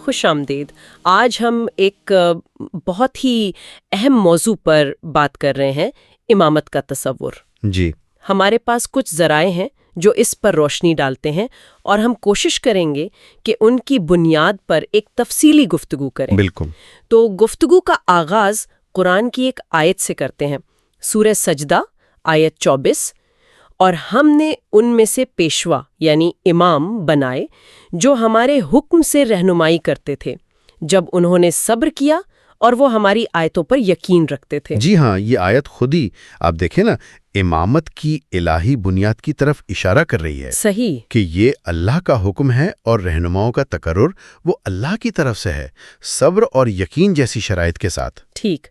خوش آمدید۔ آج ہم ایک بہت ہی اہم موضوع پر بات کر رہے ہیں، امامت کا تصور۔ جی، ہمارے پاس کچھ ذرائع ہیں جو اس پر روشنی ڈالتے ہیں، اور ہم کوشش کریں گے کہ ان کی بنیاد پر ایک تفصیلی گفتگو کریں۔ بالکل۔ تو گفتگو کا آغاز قرآن کی ایک آیت سے کرتے ہیں، سورہ سجدہ آیت 24، اور ہم نے ان میں سے پیشوا یعنی امام بنائے جو ہمارے حکم سے رہنمائی کرتے تھے جب انہوں نے صبر کیا اور وہ ہماری آیتوں پر یقین رکھتے تھے۔ جی ہاں، یہ آیت خود ہی آپ دیکھیں نا، امامت کی الہی بنیاد کی طرف اشارہ کر رہی ہے۔ صحیح۔ کہ یہ اللہ کا حکم ہے اور رہنماؤں کا تقرر وہ اللہ کی طرف سے ہے، صبر اور یقین جیسی شرائط کے ساتھ۔ ٹھیک،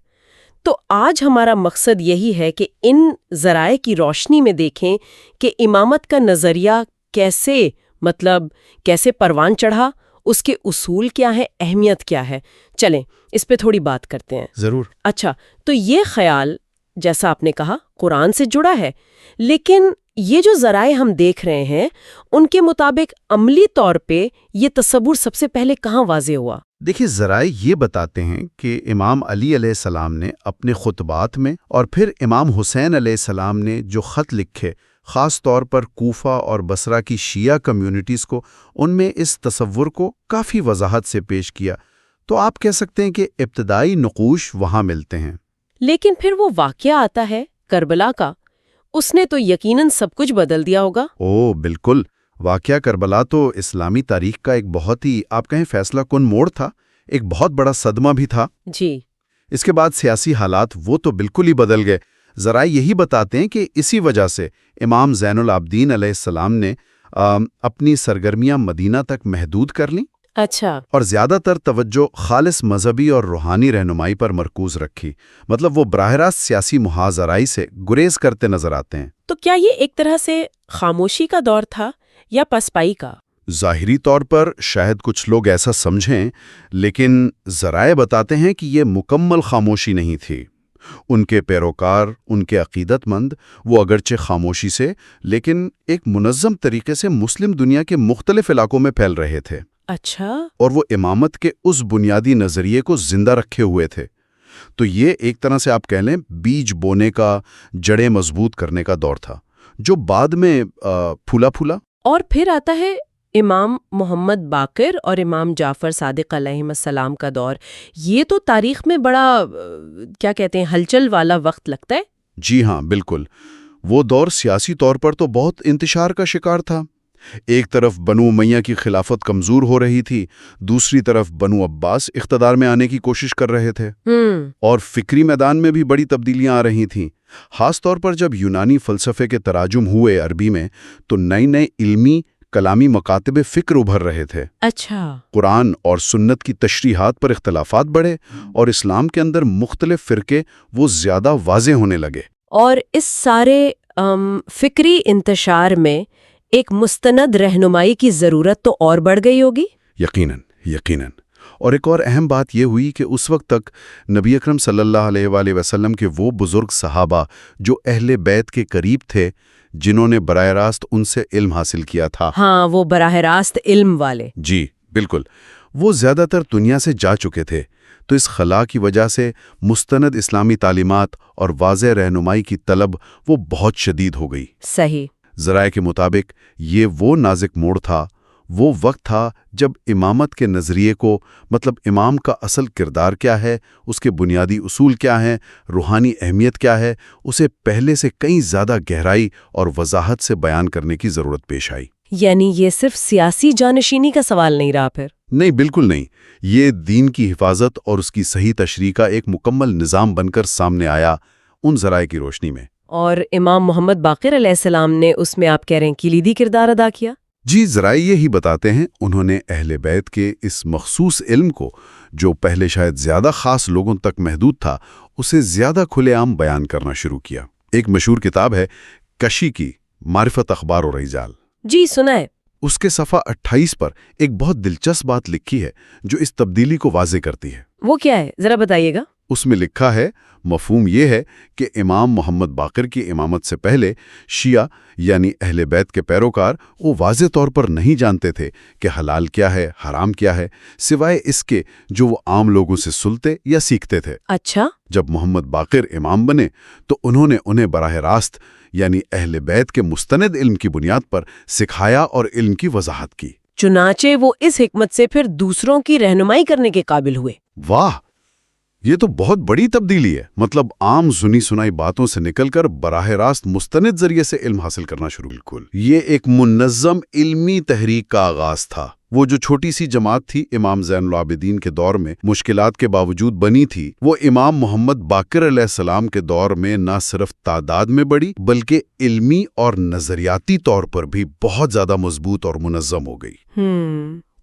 تو آج ہمارا مقصد یہی ہے کہ ان ذرائع کی روشنی میں دیکھیں کہ امامت کا نظریہ کیسے پروان چڑھا، اس کے اصول کیا ہے، اہمیت کیا ہے۔ چلیں اس پہ تھوڑی بات کرتے ہیں۔ ضرور۔ اچھا، تو یہ خیال جیسا آپ نے کہا قرآن سے جڑا ہے، لیکن یہ جو ذرائع ہم دیکھ رہے ہیں ان کے مطابق عملی طور پہ یہ تصور سب سے پہلے کہاں واضح ہوا؟ دیکھیے، ذرائع یہ بتاتے ہیں کہ امام علی علیہ السلام نے اپنے خطبات میں اور پھر امام حسین علیہ السلام نے جو خط لکھے، خاص طور پر کوفہ اور بصرہ کی شیعہ کمیونٹیز کو، ان میں اس تصور کو کافی وضاحت سے پیش کیا۔ تو آپ کہہ سکتے ہیں کہ ابتدائی نقوش وہاں ملتے ہیں۔ لیکن پھر وہ واقعہ آتا ہے کربلا کا، اس نے تو یقیناً سب کچھ بدل دیا ہوگا۔ بالکل، واقعہ کربلا تو اسلامی تاریخ کا ایک بہت ہی آپ کہیں فیصلہ کن موڑ تھا، ایک بہت بڑا صدمہ بھی تھا۔ جی۔ اس کے بعد سیاسی حالات وہ تو بالکل ہی بدل گئے۔ ذرائع یہی بتاتے ہیں کہ اسی وجہ سے امام زین العابدین علیہ السلام نے اپنی سرگرمیاں مدینہ تک محدود کر لیں۔ اچھا۔ اور زیادہ تر توجہ خالص مذہبی اور روحانی رہنمائی پر مرکوز رکھی، مطلب وہ براہ راست سیاسی محاذرائی سے گریز کرتے نظر آتے ہیں۔ تو کیا یہ ایک طرح سے خاموشی کا دور تھا یا پسپائی کا؟ ظاہری طور پر شاید کچھ لوگ ایسا سمجھیں، لیکن ذرائع بتاتے ہیں کہ یہ مکمل خاموشی نہیں تھی۔ ان کے پیروکار، ان کے عقیدت مند، وہ اگرچہ خاموشی سے لیکن ایک منظم طریقے سے مسلم دنیا کے مختلف علاقوں میں پھیل رہے تھے۔ اچھا۔ اور وہ امامت کے اس بنیادی نظریے کو زندہ رکھے ہوئے تھے۔ تو یہ ایک طرح سے آپ کہہ لیں بیج بونے کا، جڑیں مضبوط کرنے کا دور تھا، جو بعد میں پھولا۔ اور پھر آتا ہے امام محمد باقر اور امام جعفر صادق علیہ السلام کا دور۔ یہ تو تاریخ میں بڑا کیا کہتے ہیں ہلچل والا وقت لگتا ہے۔ جی ہاں، بالکل۔ وہ دور سیاسی طور پر تو بہت انتشار کا شکار تھا۔ ایک طرف بنو امیہ کی خلافت کمزور ہو رہی تھی، دوسری طرف بنو عباس اقتدار میں آنے کی کوشش کر رہے تھے، اور فکری میدان میں بھی بڑی تبدیلیاں آ رہی تھیں۔ خاص طور پر جب یونانی فلسفے کے تراجم ہوئے عربی میں، تو نئے علمی کلامی مکاتب فکر ابھر رہے تھے۔ اچھا۔ قرآن اور سنت کی تشریحات پر اختلافات بڑھے، اور اسلام کے اندر مختلف فرقے وہ زیادہ واضح ہونے لگے۔ اور اس سارے فکری انتشار میں ایک مستند رہنمائی کی ضرورت تو اور بڑھ گئی ہوگی؟ یقیناً۔ اور ایک اور اہم بات یہ ہوئی کہ اس وقت تک نبی اکرم صلی اللہ علیہ وآلہ وسلم کے وہ بزرگ صحابہ جو اہل بیت کے قریب تھے، جنہوں نے براہ راست ان سے علم حاصل کیا تھا۔ ہاں، وہ براہ راست علم والے۔ جی بالکل، وہ زیادہ تر دنیا سے جا چکے تھے۔ تو اس خلا کی وجہ سے مستند اسلامی تعلیمات اور واضح رہنمائی کی طلب وہ بہت شدید ہو گئی۔ صحیح۔ ذرائع کے مطابق یہ وہ نازک موڑ تھا، وہ وقت تھا جب امامت کے نظریے کو، مطلب امام کا اصل کردار کیا ہے، اس کے بنیادی اصول کیا ہیں، روحانی اہمیت کیا ہے، اسے پہلے سے کئی زیادہ گہرائی اور وضاحت سے بیان کرنے کی ضرورت پیش آئی۔ یعنی یہ صرف سیاسی جانشینی کا سوال نہیں رہا پھر؟ نہیں، بالکل نہیں۔ یہ دین کی حفاظت اور اس کی صحیح تشریح کا ایک مکمل نظام بن کر سامنے آیا ان ذرائع کی روشنی میں۔ اور امام محمد باقر علیہ السلام نے اس میں آپ کہہ رہے ہیں کلیدی کردار ادا کیا؟ جی، ذرائع یہی بتاتے ہیں، انہوں نے اہل بیت کے اس مخصوص علم کو، جو پہلے شاید زیادہ خاص لوگوں تک محدود تھا، اسے زیادہ کھلے عام بیان کرنا شروع کیا۔ ایک مشہور کتاب ہے کشی کی معرفت اخبار و رجال۔ جی سنا ہے۔ اس کے صفحہ 28 پر ایک بہت دلچسپ بات لکھی ہے جو اس تبدیلی کو واضح کرتی ہے۔ وہ کیا ہے؟ ذرا بتائیے گا۔ اس میں لکھا ہے، مفہوم یہ ہے کہ امام محمد باقر کی امامت سے پہلے شیعہ یعنی اہل بیت کے پیروکار وہ واضح طور پر نہیں جانتے تھے کہ حلال کیا ہے، حرام کیا ہے، سوائے اس کے جو وہ عام لوگوں سے سنتے یا سیکھتے تھے۔ اچھا، جب محمد باقر امام بنے تو انہوں نے انہیں براہ راست یعنی اہل بیت کے مستند علم کی بنیاد پر سکھایا اور علم کی وضاحت کی۔ چنانچہ وہ اس حکمت سے پھر دوسروں کی رہنمائی کرنے کے قابل ہوئے۔ واہ، یہ تو بہت بڑی تبدیلی ہے۔ مطلب عام سنی سنائی باتوں سے نکل کر براہ راست مستند ذریعے سے علم حاصل کرنا شروع۔ بالکل، یہ ایک منظم علمی تحریک کا آغاز تھا۔ وہ جو چھوٹی سی جماعت تھی امام زین العابدین کے دور میں مشکلات کے باوجود بنی تھی، وہ امام محمد باقر علیہ السلام کے دور میں نہ صرف تعداد میں بڑی بلکہ علمی اور نظریاتی طور پر بھی بہت زیادہ مضبوط اور منظم ہو گئی۔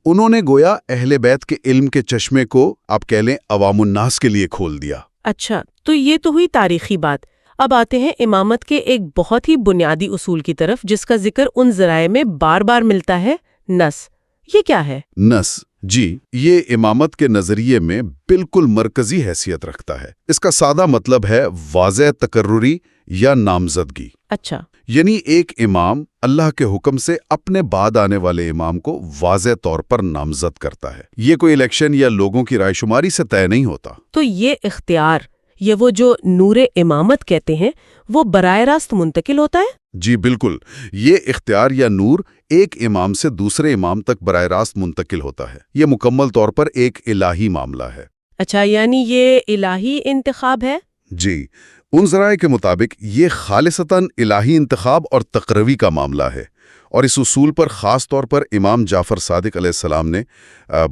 انہوں نے گویا اہل بیت کے علم کے چشمے کو آپ کہہ لیں عوام الناس کے لیے کھول دیا۔ اچھا، تو یہ تو ہوئی تاریخی بات۔ اب آتے ہیں امامت کے ایک بہت ہی بنیادی اصول کی طرف جس کا ذکر ان ذرائع میں بار بار ملتا ہے، نص۔ یہ کیا ہے؟ نص، جی، یہ امامت کے نظریے میں بالکل مرکزی حیثیت رکھتا ہے۔ اس کا سادہ مطلب ہے واضح تقرری یا نامزدگی۔ اچھا، یعنی ایک امام اللہ کے حکم سے اپنے بعد آنے والے امام کو واضح طور پر نامزد کرتا ہے۔ یہ کوئی الیکشن یا لوگوں کی رائے شماری سے طے نہیں ہوتا۔ تو یہ اختیار، یہ وہ جو نور امامت کہتے ہیں، وہ براہ راست منتقل ہوتا ہے؟ جی بالکل، یہ اختیار یا نور ایک امام سے دوسرے امام تک براہ راست منتقل ہوتا ہے۔ یہ مکمل طور پر ایک الہی معاملہ ہے۔ اچھا، یعنی یہ الہی انتخاب ہے؟ جی، ان ذرائع کے مطابق یہ خالصتاً الہی انتخاب اور تقرری کا معاملہ ہے، اور اس اصول پر خاص طور پر امام جعفر صادق علیہ السلام نے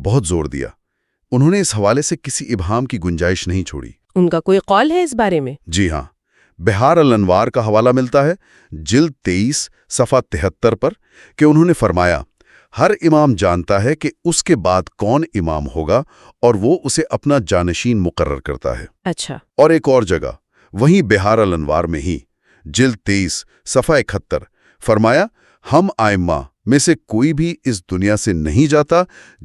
بہت زور دیا۔ انہوں نے اس حوالے سے کسی ابہام کی گنجائش نہیں چھوڑی۔ ان کا کوئی قول ہے اس بارے میں؟ جی ہاں، بہار الانوار کا حوالہ ملتا ہے جلد 23 صفحہ 73 پر کہ انہوں نے فرمایا، ہر امام جانتا ہے کہ اس کے بعد کون امام ہوگا اور وہ اسے اپنا جانشین مقرر کرتا ہے۔ اچھا، اور ایک اور جگہ وہیں بہار الانوار میں ہی جلد 23 صفحہ 71 فرمایا، ہم ائمہ میں سے کوئی بھی اس دنیا سے نہیں جاتا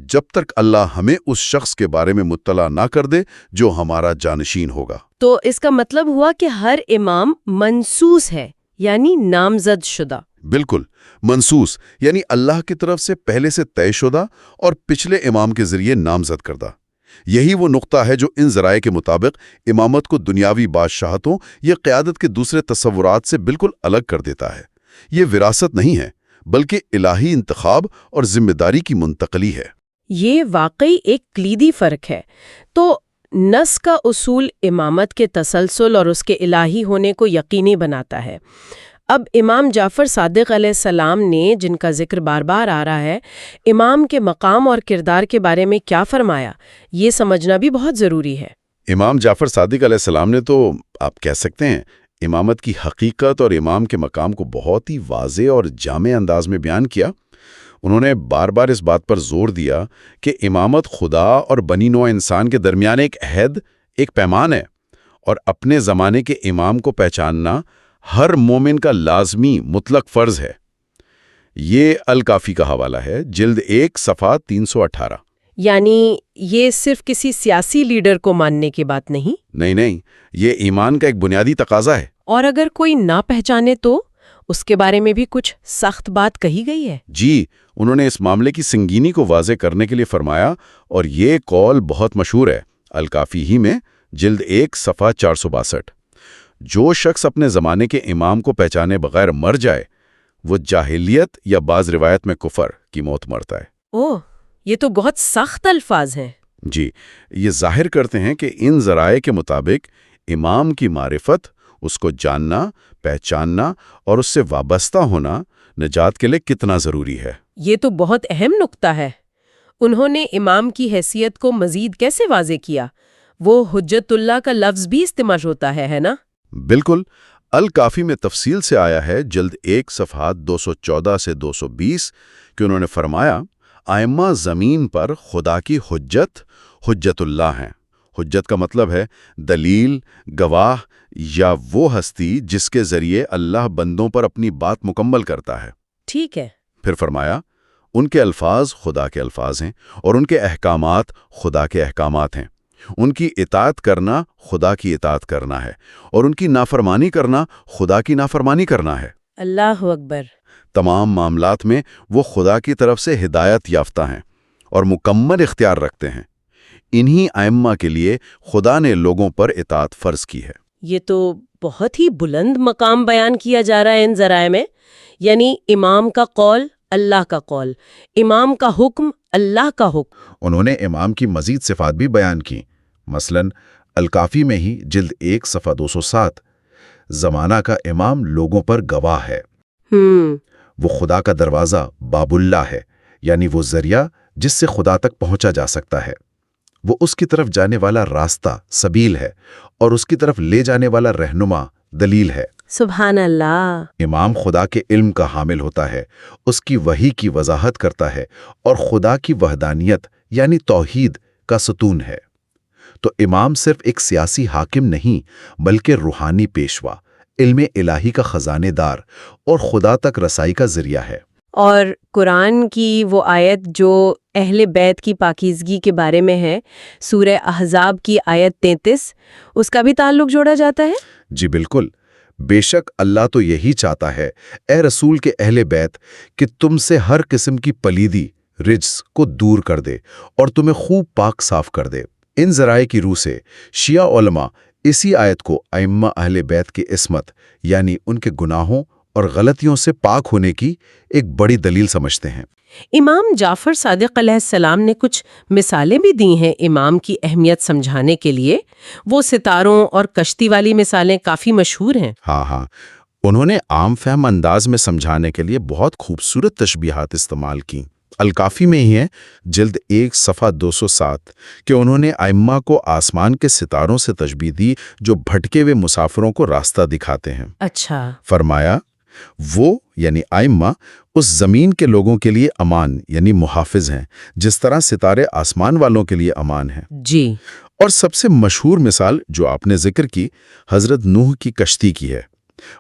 جب تک اللہ ہمیں اس شخص کے بارے میں مطلع نہ کر دے جو ہمارا جانشین ہوگا۔ تو اس کا مطلب ہوا کہ ہر امام منصوص ہے، یعنی نامزد شدہ۔ بالکل، منصوص یعنی اللہ کی طرف سے پہلے سے طے شدہ اور پچھلے امام کے ذریعے نامزد کردہ۔ یہی وہ نقطہ ہے جو ان ذرائع کے مطابق امامت کو دنیاوی بادشاہتوں یا قیادت کے دوسرے تصورات سے بالکل الگ کر دیتا ہے۔ یہ وراثت نہیں ہے بلکہ الہی انتخاب اور ذمہ داری کی منتقلی ہے۔ یہ واقعی ایک کلیدی فرق ہے۔ تو نص کا اصول امامت کے تسلسل اور اس کے الہی ہونے کو یقینی بناتا ہے۔ اب امام جعفر صادق علیہ السلام نے، جن کا ذکر بار بار آ رہا ہے، امام کے مقام اور کردار کے بارے میں کیا فرمایا، یہ سمجھنا بھی بہت ضروری ہے۔ امام جعفر صادق علیہ السلام نے تو آپ کہہ سکتے ہیں امامت کی حقیقت اور امام کے مقام کو بہت ہی واضح اور جامع انداز میں بیان کیا۔ انہوں نے بار بار اس بات پر زور دیا کہ امامت خدا اور بنی نوع انسان کے درمیان ایک عہد، ایک پیمان ہے، اور اپنے زمانے کے امام کو پہچاننا ہر مومن کا لازمی مطلق فرض ہے۔ یہ الکافی کا حوالہ ہے، جلد 1 صفحہ 318۔ یعنی یہ صرف کسی سیاسی لیڈر کو ماننے کی بات نہیں؟ نہیں، یہ ایمان کا ایک بنیادی تقاضا ہے۔ اور اگر کوئی نہ پہچانے تو اس کے بارے میں بھی کچھ سخت بات کہی گئی ہے؟ جی، انہوں نے اس معاملے کی سنگینی کو واضح کرنے کے لیے فرمایا، اور یہ قول بہت مشہور ہے الکافی ہی میں، جلد 1 صفحہ 462۔ جو شخص اپنے زمانے کے امام کو پہچانے بغیر مر جائے وہ جاہلیت یا بعض روایت میں کفر کی موت مرتا ہے۔ اوہ، یہ تو بہت سخت الفاظ ہیں۔ جی، یہ ظاہر کرتے ہیں کہ ان ذرائع کے مطابق امام کی معرفت، اس کو جاننا، پہچاننا اور اس سے وابستہ ہونا نجات کے لیے کتنا ضروری ہے۔ یہ تو بہت اہم نقطہ ہے۔ انہوں نے امام کی حیثیت کو مزید کیسے واضح کیا؟ وہ حجت اللہ کا لفظ بھی استعمال ہوتا ہے نا؟ بالکل، الکافی میں تفصیل سے آیا ہے، جلد 1 صفحہ 214 سے 220 کہ انہوں نے فرمایا، ائمہ زمین پر خدا کی حجت اللہ ہیں۔ حجت کا مطلب ہے دلیل، گواہ یا وہ ہستی جس کے ذریعے اللہ بندوں پر اپنی بات مکمل کرتا ہے۔ ٹھیک ہے۔ پھر فرمایا، ان کے الفاظ خدا کے الفاظ ہیں اور ان کے احکامات خدا کے احکامات ہیں۔ ان کی اطاعت کرنا خدا کی اطاعت کرنا ہے اور ان کی نافرمانی کرنا خدا کی نافرمانی کرنا ہے۔ اللہ اکبر۔ تمام معاملات میں وہ خدا کی طرف سے ہدایت یافتہ ہیں اور مکمل اختیار رکھتے ہیں۔ انہی ائمہ کے لیے خدا نے لوگوں پر اطاعت فرض کی ہے۔ یہ تو بہت ہی بلند مقام بیان کیا جا رہا ہے ان ذرائع میں، یعنی امام کا قول اللہ کا قول، امام کا حکم اللہ کا حکم۔ انہوں نے امام کی مزید صفات بھی بیان کی، مثلا الکافی میں ہی جلد 1 صفحہ 207، زمانہ کا امام لوگوں پر گواہ ہے۔ وہ خدا کا دروازہ باب اللہ ہے، یعنی وہ ذریعہ جس سے خدا تک پہنچا جا سکتا ہے۔ وہ اس کی طرف جانے والا راستہ سبیل ہے اور اس کی طرف لے جانے والا رہنما دلیل ہے۔ سبحان اللہ۔ امام خدا کے علم کا حامل ہوتا ہے، اس کی وحی کی وضاحت کرتا ہے اور خدا کی وحدانیت یعنی توحید کا ستون ہے۔ تو امام صرف ایک سیاسی حاکم نہیں بلکہ روحانی پیشوا، علم الہی کا خزانے دار اور خدا تک رسائی کا ذریعہ ہے۔ اور قرآن کی وہ آیت جو اہل بیت کی پاکیزگی کے بارے میں ہے، سورہ احزاب کی آیت 33، اس کا بھی تعلق جوڑا جاتا ہے؟ جی بالکل، بے شک اللہ تو یہی چاہتا ہے اے رسول کے اہل بیت کہ تم سے ہر قسم کی پلیدی رجس کو دور کر دے اور تمہیں خوب پاک صاف کر دے۔ ان ذرائع کی روح سے شیعہ علماء اسی آیت کو ائمہ اہل بیت کی عصمت یعنی ان کے گناہوں اور غلطیوں سے پاک ہونے کی ایک بڑی دلیل سمجھتے ہیں۔ امام جعفر صادق علیہ السلام نے کچھ مثالیں بھی دی ہیں امام کی اہمیت سمجھانے کے لیے۔ وہ ستاروں اور کشتی والی مثالیں کافی مشہور ہیں۔ ہاں، انہوں نے عام فہم انداز میں سمجھانے کے لیے بہت خوبصورت تشبیہات استعمال کی۔ الکافی میں ہی ہے جلد 1 صفحہ 207 کہ انہوں نے ائمہ کو آسمان کے ستاروں سے تشبیہ دی جو بھٹکے ہوئے مسافروں کو راستہ دکھاتے ہیں۔ اچھا۔ فرمایا وہ یعنی ائمہ اس زمین کے لوگوں کے لیے امان یعنی محافظ ہیں جس طرح ستارے آسمان والوں کے لیے امان ہیں۔ جی۔ اور سب سے مشہور مثال جو آپ نے ذکر کی حضرت نوح کی کشتی کی ہے۔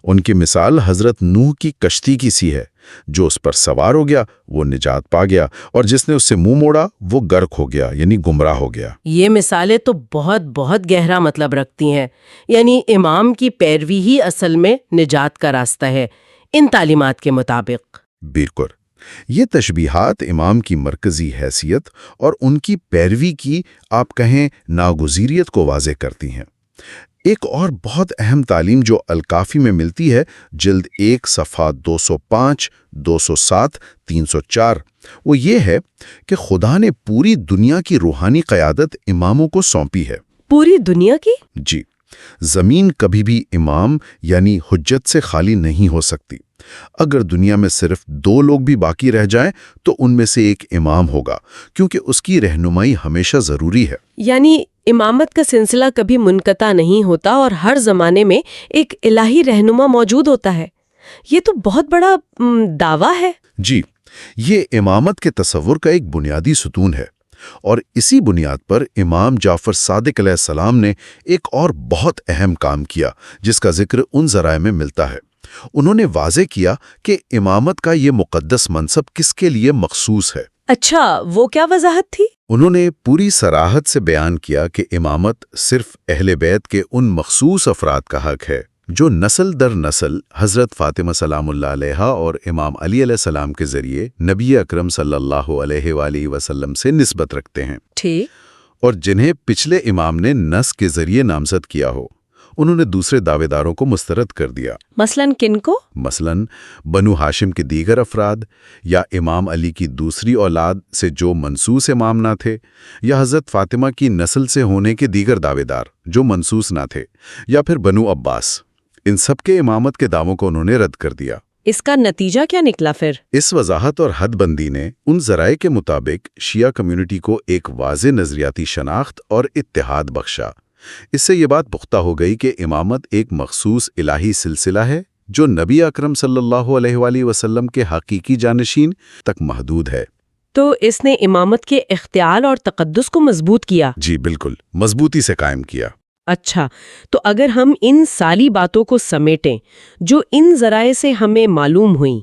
ان کی مثال حضرت نوح کی کشتی کی سی ہے، جو اس پر سوار ہو گیا وہ نجات پا گیا اور جس نے اس سے منہ موڑا وہ غرق ہو گیا یعنی گمراہ ہو گیا۔ یہ مثالیں تو بہت گہرا مطلب رکھتی ہیں، یعنی امام کی پیروی ہی اصل میں نجات کا راستہ ہے ان تعلیمات کے مطابق۔ بالکل، یہ تشبیہات امام کی مرکزی حیثیت اور ان کی پیروی کی آپ کہیں ناگزیریت کو واضح کرتی ہیں۔ ایک اور بہت اہم تعلیم جو الکافی میں ملتی ہے جلد 1 صفحہ 205، 207، 304، وہ یہ ہے کہ خدا نے پوری دنیا کی روحانی قیادت اماموں کو سونپی ہے۔ پوری دنیا کی؟ جی، زمین کبھی بھی امام یعنی حجت سے خالی نہیں ہو سکتی۔ اگر دنیا میں صرف 2 لوگ بھی باقی رہ جائیں تو ان میں سے ایک امام ہوگا، کیونکہ اس کی رہنمائی ہمیشہ ضروری ہے۔ یعنی امامت کا سلسلہ کبھی منقطع نہیں ہوتا اور ہر زمانے میں ایک الہی رہنما موجود ہوتا ہے۔ یہ تو بہت بڑا دعویٰ ہے۔ جی، یہ امامت کے تصور کا ایک بنیادی ستون ہے، اور اسی بنیاد پر امام جعفر صادق علیہ السلام نے ایک اور بہت اہم کام کیا جس کا ذکر ان ذرائع میں ملتا ہے۔ انہوں نے واضح کیا کہ امامت کا یہ مقدس منصب کس کے لیے مخصوص ہے۔ اچھا، وہ کیا وضاحت تھی؟ انہوں نے پوری صراحت سے بیان کیا کہ امامت صرف اہل بیت کے ان مخصوص افراد کا حق ہے جو نسل در نسل حضرت فاطمہ سلام اللہ علیہا اور امام علی علیہ السلام کے ذریعے نبی اکرم صلی اللہ علیہ وآلہ وسلم سے نسبت رکھتے ہیں، ٹھیک، اور جنہیں پچھلے امام نے نس کے ذریعے نامزد کیا ہو۔ انہوں نے دوسرے دعوے داروں کو مسترد کر دیا۔ مثلاً کن کو؟ مثلاً بنو ہاشم کے دیگر افراد، یا امام علی کی دوسری اولاد سے جو منصوص امام نہ تھے، یا حضرت فاطمہ کی نسل سے ہونے کے دیگر دعوے دار جو منصوص نہ تھے، یا پھر بنو عباس۔ ان سب کے امامت کے دعووں کو انہوں نے رد کر دیا۔ اس کا نتیجہ کیا نکلا پھر؟ اس وضاحت اور حد بندی نے ان ذرائع کے مطابق شیعہ کمیونٹی کو ایک واضح نظریاتی شناخت اور اتحاد بخشا۔ اس سے یہ بات پختہ ہو گئی کہ امامت ایک مخصوص الہی سلسلہ ہے جو نبی اکرم صلی اللہ علیہ وآلہ وسلم کے حقیقی جانشین تک محدود ہے۔ تو اس نے امامت کے اختیار اور تقدس کو مضبوط کیا؟ جی بالکل، مضبوطی سے قائم کیا۔ اچھا، تو اگر ہم ان ساری باتوں کو سمیٹیں جو ان ذرائع سے ہمیں معلوم ہوئیں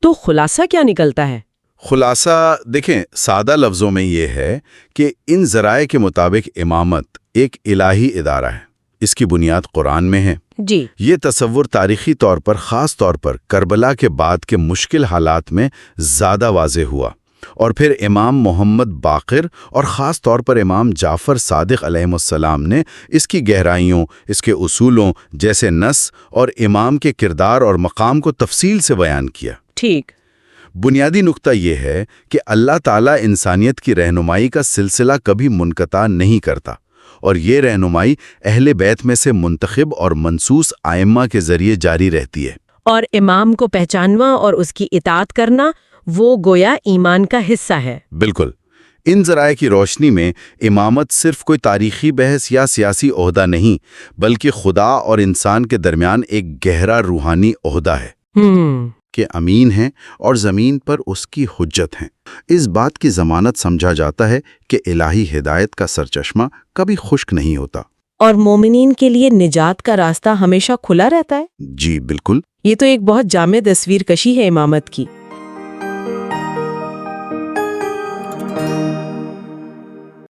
تو خلاصہ کیا نکلتا ہے؟ خلاصہ دیکھیں، سادہ لفظوں میں یہ ہے کہ ان ذرائع کے مطابق امامت ایک الہی ادارہ ہے، اس کی بنیاد قرآن میں ہے۔ جی، یہ تصور تاریخی طور پر، خاص طور پر کربلا کے بعد کے مشکل حالات میں زیادہ واضح ہوا، اور پھر امام محمد باقر اور خاص طور پر امام جعفر صادق علیہ السلام نے اس کی گہرائیوں، اس کے اصولوں جیسے نص اور امام کے کردار اور مقام کو تفصیل سے بیان کیا۔ ٹھیک۔ بنیادی نقطہ یہ ہے کہ اللہ تعالیٰ انسانیت کی رہنمائی کا سلسلہ کبھی منقطع نہیں کرتا، اور یہ رہنمائی اہل بیت میں سے منتخب اور منصوص ائمہ کے ذریعے جاری رہتی ہے۔ اور امام کو پہچاننا اور اس کی اطاعت کرنا وہ گویا ایمان کا حصہ ہے۔ بالکل۔ ان ذرائع کی روشنی میں امامت صرف کوئی تاریخی بحث یا سیاسی عہدہ نہیں، بلکہ خدا اور انسان کے درمیان ایک گہرا روحانی عہدہ ہے کہ امین ہیں اور زمین پر اس کی حجت ہیں۔ اس بات کی ضمانت سمجھا جاتا ہے کہ الہی ہدایت کا سرچشمہ کبھی خشک نہیں ہوتا، اور مومنین کے لیے نجات کا راستہ ہمیشہ کھلا رہتا ہے۔ جی بالکل۔ یہ تو ایک بہت جامع تصویر کشی ہے امامت کی۔